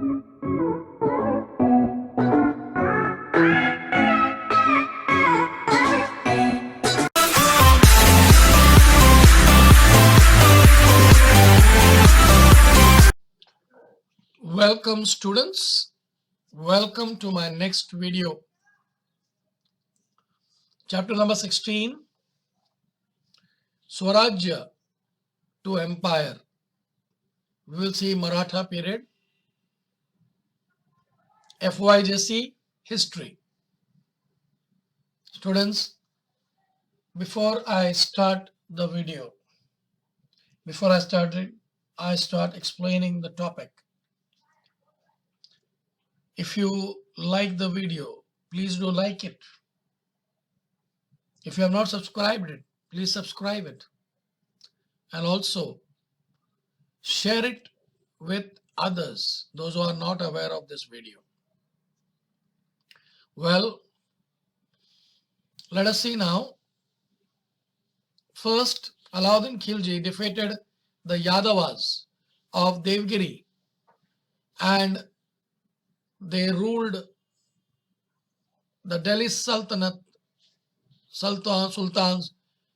Welcome students, welcome to my next video. Chapter number 16, Swarajya to Empire. We will see Maratha period, FYJC history. Students, before I start the video, I start explaining the topic. If you like the video, please do like it. If you have not subscribed it, please subscribe it. And also share it with others, those who are not aware of this video. Well, let us see now. First, Alauddin Khilji defeated the Yadavas of Devgiri and they ruled the Delhi Sultans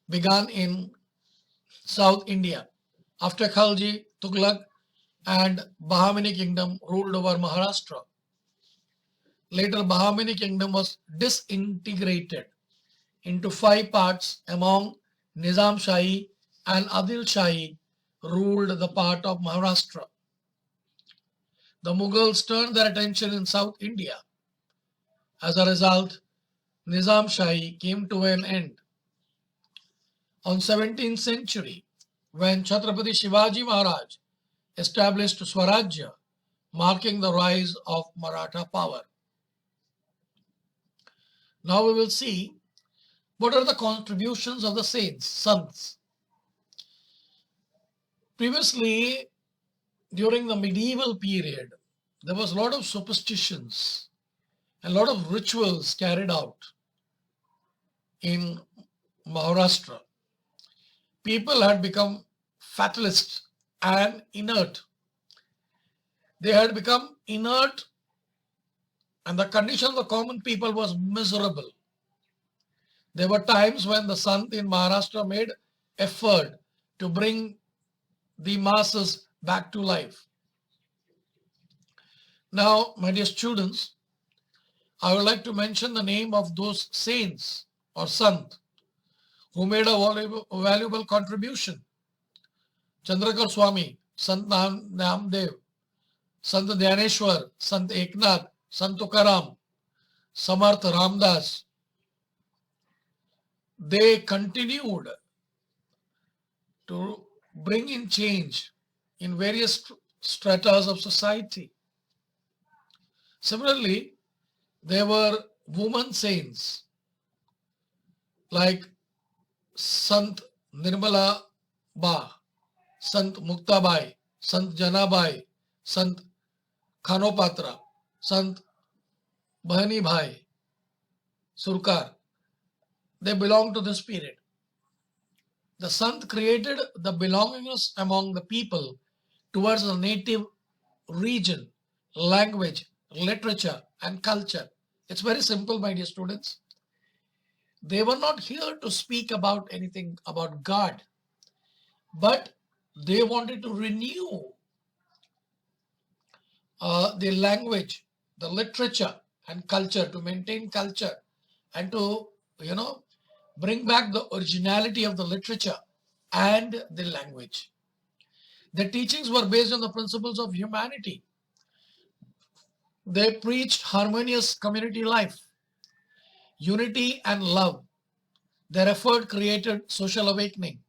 began in South India. After Khalji, Tughlaq and Bahmani kingdom ruled over Maharashtra. Later, Bahmani kingdom was disintegrated into 5 parts among Nizam Shahi and Adil Shahi ruled the part of Maharashtra. The Mughals turned their attention in South India. As a result, Nizam Shahi came to an end. On 17th century, when Chhatrapati Shivaji Maharaj established Swarajya, marking the rise of Maratha power. Now we will see what are the contributions of the sants. Previously, during the medieval period, there was a lot of superstitions, a lot of rituals carried out in Maharashtra. People had become fatalist and inert. They had become inert and the condition of the common people was miserable. There were times when the Sant in Maharashtra made effort to bring the masses back to life. Now, my dear students, I would like to mention the name of those saints or Sant who made a valuable contribution. Chandrakar Swami, Sant Namdev, Sant Dhyaneshwar, Sant Eknath, Sant Tukaram, Samarth Ramdas. They continued to bring in change in various stratas of society. Similarly, there were women saints like Sant Nirmala Ba, Sant Muktabai, Sant Janabai, Sant Khanopatra, Sant Bahani Bhai, Surkar. They belong to this period. The Sant created the belongingness among the people towards the native region, language, literature, and culture. It's very simple, my dear students. They were not here to speak about anything about God, but they wanted to renew the language, the literature, and culture, to maintain culture and to, bring back the originality of the literature and the language. Their teachings were based on the principles of humanity. They preached harmonious community life, unity and love. Their effort created social awakening.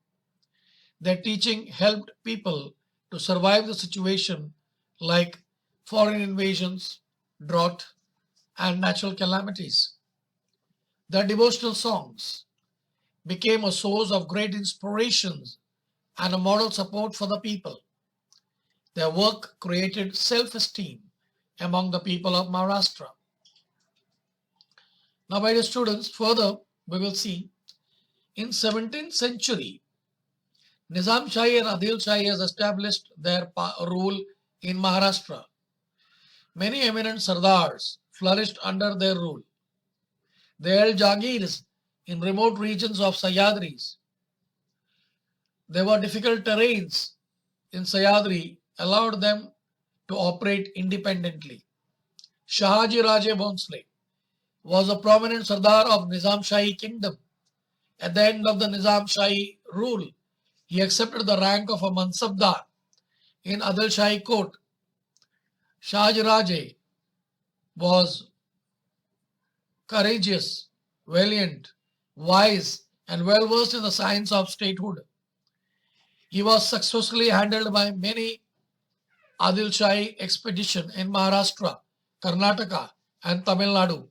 Their teaching helped people to survive the situation like foreign invasions, drought, and natural calamities. Their devotional songs became a source of great inspirations and a moral support for the people. Their work created self-esteem among the people of Maharashtra. Now, my dear students, further we will see in 17th century, Nizam Shahi and Adil Shahi has established their rule in Maharashtra. Many eminent Sardars flourished under their rule. They held Jagirs in remote regions of Sayadris. There were difficult terrains in Sayadri allowed them to operate independently. Shahaji Raje Bhonsle was a prominent Sardar of Nizam Shahi kingdom. At the end of the Nizam Shahi rule, he accepted the rank of a Mansabdar in Adil Shahi court. Shahaji Raje was courageous, valiant, wise, and well versed in the science of statehood. He was successfully handled by many Adil Shahi expedition in Maharashtra, Karnataka, and Tamil Nadu.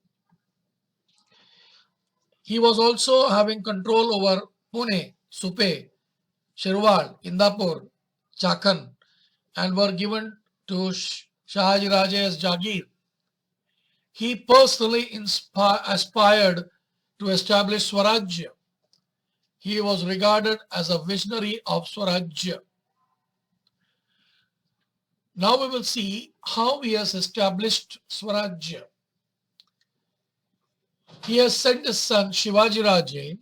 He was also having control over Pune, Supe, Shirwal, Indapur, Chakan, and were given to Shahaji Raje as Jagir. He personally aspired to establish Swarajya. He was regarded as a visionary of Swarajya. Now we will see how he has established Swarajya. He has sent his son Shivaji Raje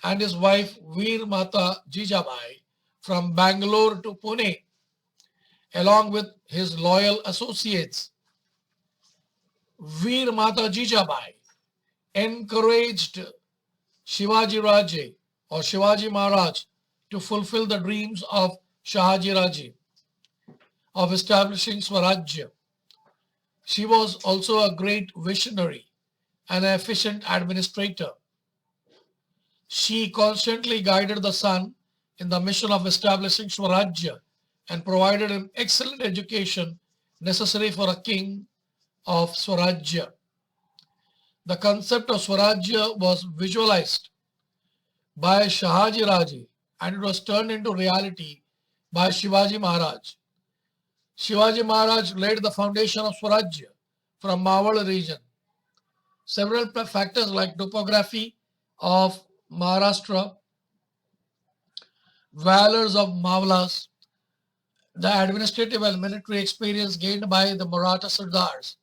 and his wife Veer Mata Jijabai from Bangalore to Pune, along with his loyal associates. Veer Mata Jijabai encouraged Shivaji Raje or Shivaji Maharaj to fulfill the dreams of Shahaji Raje of establishing Swarajya. She was also a great visionary and an efficient administrator. She constantly guided the son in the mission of establishing Swarajya and provided him excellent education necessary for a king of Swarajya. The concept of Swarajya was visualized by Shahaji Raje and it was turned into reality by Shivaji Maharaj. Shivaji Maharaj laid the foundation of Swarajya from Mawal region. Several factors like topography of Maharashtra, valors of Mawlas, the administrative and military experience gained by the Maratha Sardars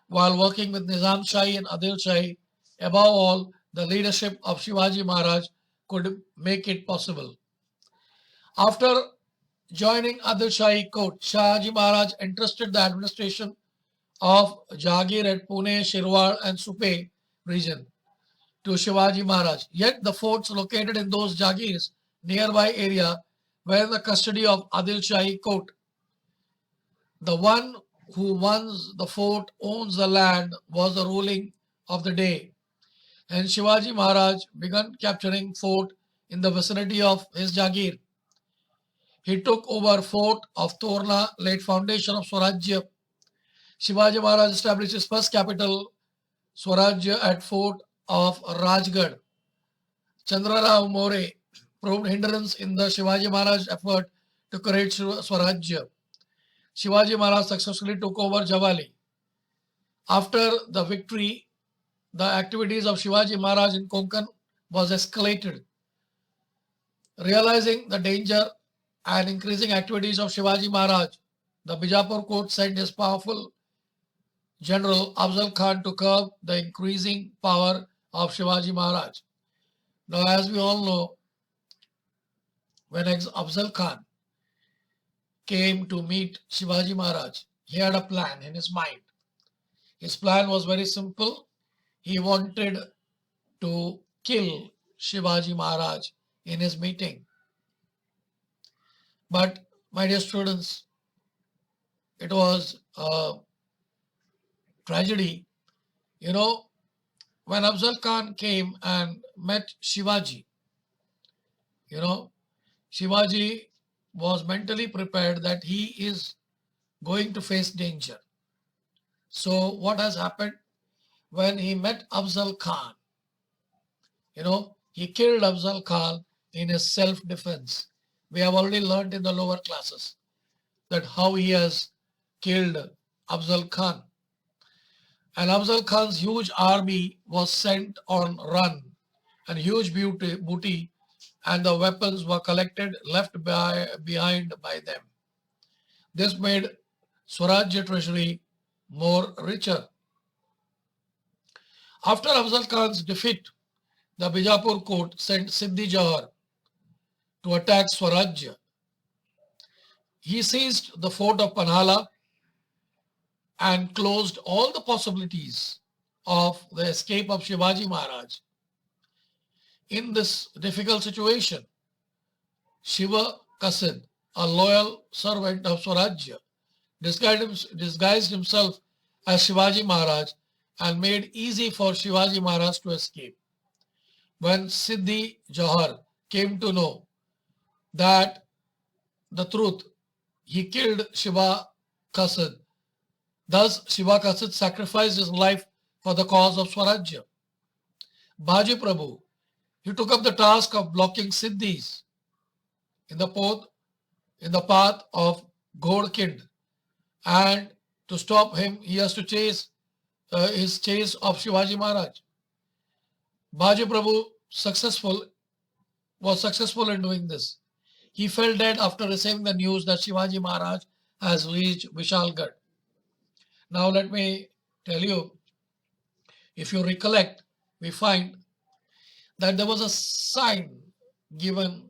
while working with Nizam Shahi and Adil Shahi, above all, the leadership of Shivaji Maharaj could make it possible. After joining Adil Shahi court, Shahaji Maharaj entrusted the administration of Jagir at Pune, Shirwal and Supe region to Shivaji Maharaj. Yet the forts located in those Jagirs nearby area were in the custody of Adil Shahi court. The one who owns the fort owns the land was the ruling of the day. And Shivaji Maharaj began capturing fort in the vicinity of his Jagir. He took over fort of Torna, laid foundation of Swarajya. Shivaji Maharaj established his first capital, Swarajya, at fort of Rajgarh. Chandrarao More proved hindrance in the Shivaji Maharaj effort to create Swarajya. Shivaji Maharaj successfully took over Javali. After the victory, the activities of Shivaji Maharaj in Konkan was escalated. Realizing the danger and increasing activities of Shivaji Maharaj, the Bijapur court sent his powerful general Afzal Khan to curb the increasing power of Shivaji Maharaj. Now, as we all know, when Afzal Khan came to meet Shivaji Maharaj, he had a plan in his mind. His plan was very simple. He wanted to kill Shivaji Maharaj in his meeting. But, my dear students, it was a tragedy. You know, when Afzal Khan came and met Shivaji, Shivaji was mentally prepared that he is going to face danger. So what has happened? When he met Afzal Khan, he killed Afzal Khan in his self-defense. We have already learned in the lower classes that how he has killed Afzal Khan. And Afzal Khan's huge army was sent on run and huge booty and the weapons were collected, left behind by them. This made Swarajya treasury more richer. After Afzal Khan's defeat, the Bijapur court sent Siddhi Johar to attack Swarajya. He seized the fort of Panhala and closed all the possibilities of the escape of Shivaji Maharaj. In this difficult situation, Shiva Kasid, a loyal servant of Swarajya, disguised himself as Shivaji Maharaj and made easy for Shivaji Maharaj to escape. When Siddhi Johar came to know that the truth, he killed Shiva Kasid. Thus, Shiva Kasid sacrificed his life for the cause of Swarajya. Baji Prabhu, he took up the task of blocking Siddhis in the path of Ghodkind, and to stop him, he has to chase his chase of Shivaji Maharaj. Baji Prabhu was successful in doing this. He fell dead after receiving the news that Shivaji Maharaj has reached Vishalgarh. Now let me tell you, if you recollect, we find that there was a sign given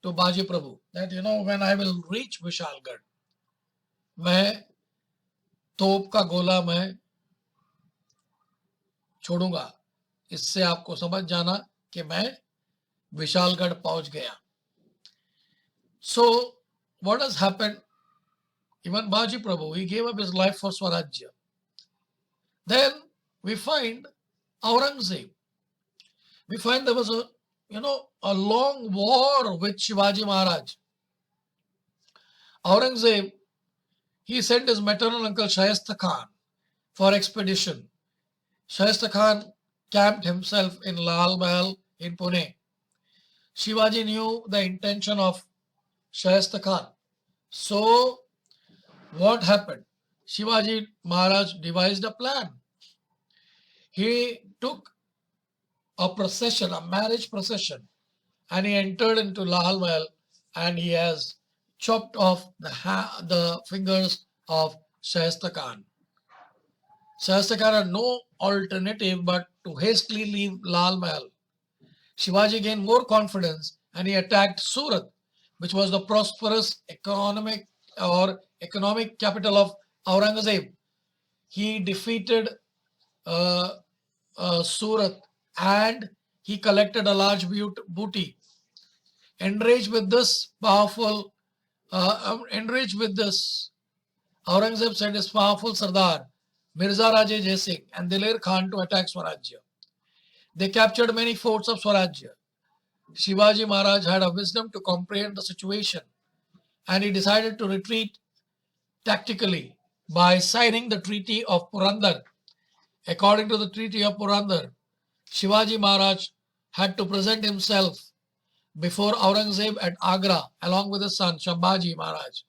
to Baji Prabhu that, when I will reach Vishalgarh, मैं तोप का गोला मैं छोड़ूंगा. इससे आपको समझ जाना कि मैं विशालगढ़ पहुंच गया. So what has happened? Even Baji Prabhu, he gave up his life for Swarajya. Then we find Aurangzeb. We find there was a long war with Shivaji Maharaj. Aurangzeb, he sent his maternal uncle Shayasta Khan for expedition. Shayasta Khan camped himself in Lal Mahal in Pune. Shivaji knew the intention of Shayasta Khan. So what happened? Shivaji Maharaj devised a plan. He took a procession, a marriage procession, and he entered into Lal Mahal and he has chopped off the fingers of Shayasta Khan. Shayasta Khan had no alternative but to hastily leave Lal Mahal. Shivaji gained more confidence and he attacked Surat, which was the prosperous economic capital of Aurangzeb. He defeated Surat and he collected a large booty. Enraged with this, Aurangzeb sent his powerful Sardar, Mirza Raje Jai Singh and Diler Khan to attack Swarajya. They captured many forts of Swarajya. Shivaji Maharaj had a wisdom to comprehend the situation and he decided to retreat tactically by signing the Treaty of Purandar. According to the Treaty of Purandar, Shivaji Maharaj had to present himself before Aurangzeb at Agra along with his son Shambhaji Maharaj.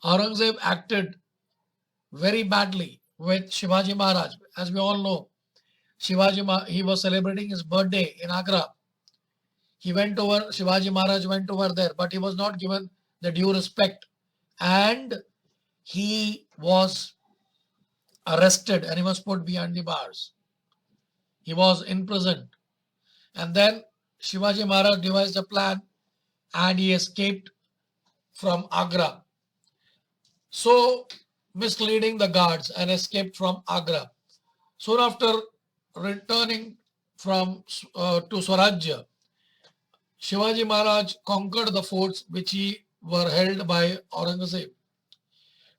Aurangzeb acted very badly with Shivaji Maharaj. As we all know, he was celebrating his birthday in Agra. Shivaji Maharaj went over there, but he was not given the due respect and he was arrested and he was put behind the bars. He was imprisoned. And then Shivaji Maharaj devised a plan and he escaped from Agra. So, misleading the guards and escaped from Agra. Soon after returning to Swarajya, Shivaji Maharaj conquered the forts which were held by Aurangzeb.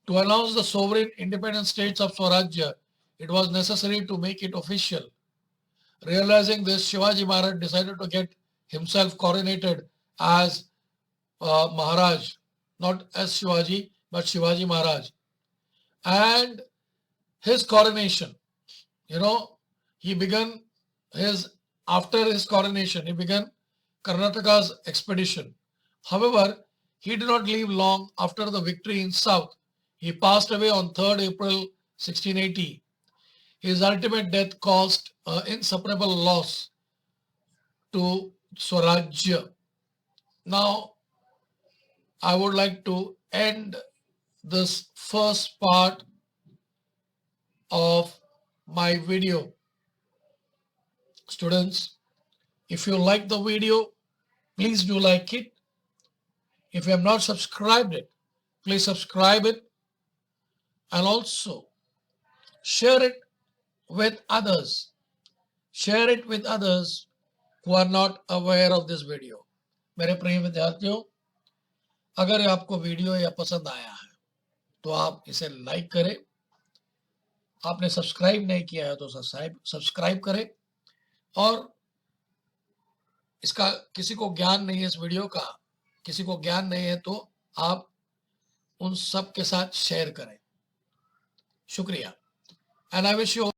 To announce the sovereign independent states of Swarajya, it was necessary to make it official. Realizing this, Shivaji Maharaj decided to get himself coronated as Maharaj, not as Shivaji, but Shivaji Maharaj. And his coronation, after his coronation, he began Karnataka's expedition. However, he did not live long after the victory in South. He passed away on 3rd April 1680. His ultimate death caused insuperable loss to Swarajya. Now, I would like to end this first part of my video. Students, if you like the video, please do like it. If you have not subscribed it, please subscribe it, and also share it with others. Share it with others who are not aware of this video. मेरे प्रिय विद्यार्थियों, अगर आपको video या पसंद आया है तो आप इसे लाइक करें. आपने सब्सक्राइब नहीं किया है तो सब्सक्राइब करें. और इसका किसी को ज्ञान नहीं है, इस वीडियो का किसी को ज्ञान नहीं है, तो आप उन सब के साथ शेयर करें. शुक्रिया. And I wish you